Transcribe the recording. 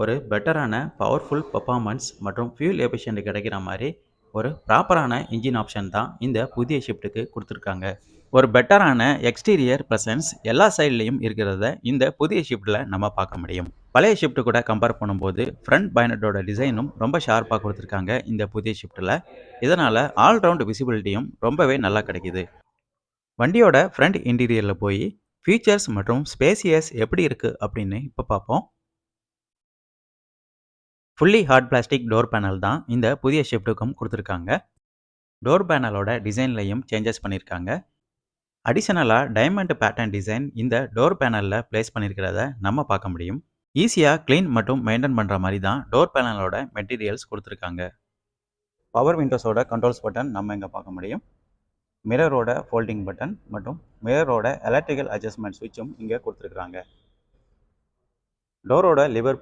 ஒரு பெட்டரான powerful performance மற்றும் ஃபியூல் எஃபிஷியன்ட் கிடைக்கிற மாதிரி ஒரு ப்ராப்பரான இன்ஜின் ஆப்ஷன் தான் இந்த புதிய ஷிஃப்ட்டுக்கு கொடுத்துருக்காங்க. ஒரு பெட்டரான எக்ஸ்டீரியர் ப்ரெசன்ஸ் எல்லா சைட்லேயும் இருக்கிறத இந்த புதிய ஷிஃப்ட்டில் நம்ம பார்க்க முடியும். பழைய ஷிஃப்ட் கூட கம்பேர் பண்ணும்போது ஃப்ரண்ட் பைனட்டோட டிசைனும் ரொம்ப ஷார்ப்பாக கொடுத்துருக்காங்க இந்த புதிய ஷிஃப்ட்டில். இதனால் ஆல்ரவுண்ட் விசிபிலிட்டியும் ரொம்பவே நல்லா கிடைக்குது. வண்டியோட ஃப்ரண்ட் இன்டீரியரில் போய் ஃபீச்சர்ஸ் மற்றும் ஸ்பேசியஸ் எப்படி இருக்குது அப்படின்னு இப்போ பார்ப்போம். Fully hard plastic door panel தான் இந்த புதிய ஷிஃப்ட்டுக்கும் கொடுத்துருக்காங்க. டோர் பேனலோட டிசைன்லையும் சேஞ்சஸ் பண்ணியிருக்காங்க. அடிஷனலாக டைமண்ட் பேட்டர்ன் டிசைன் இந்த டோர் பேனலில் ப்ளேஸ் பண்ணியிருக்கிறத நம்ம பார்க்க முடியும். ஈஸியாக க்ளீன் மற்றும் மெயின்டைன் பண்ணுற மாதிரி தான் டோர் பேனலோட மெட்டீரியல்ஸ் கொடுத்துருக்காங்க. பவர் விண்டோஸோட கண்ட்ரோல்ஸ் பட்டன் நம்ம இங்கே பார்க்க முடியும். மிரரோட ஃபோல்டிங் பட்டன் மற்றும் மிரரோட எலக்ட்ரிக்கல் அட்ஜஸ்ட்மெண்ட் சுவிட்சும் இங்கே கொடுத்துருக்குறாங்க. டோரோட லிவர்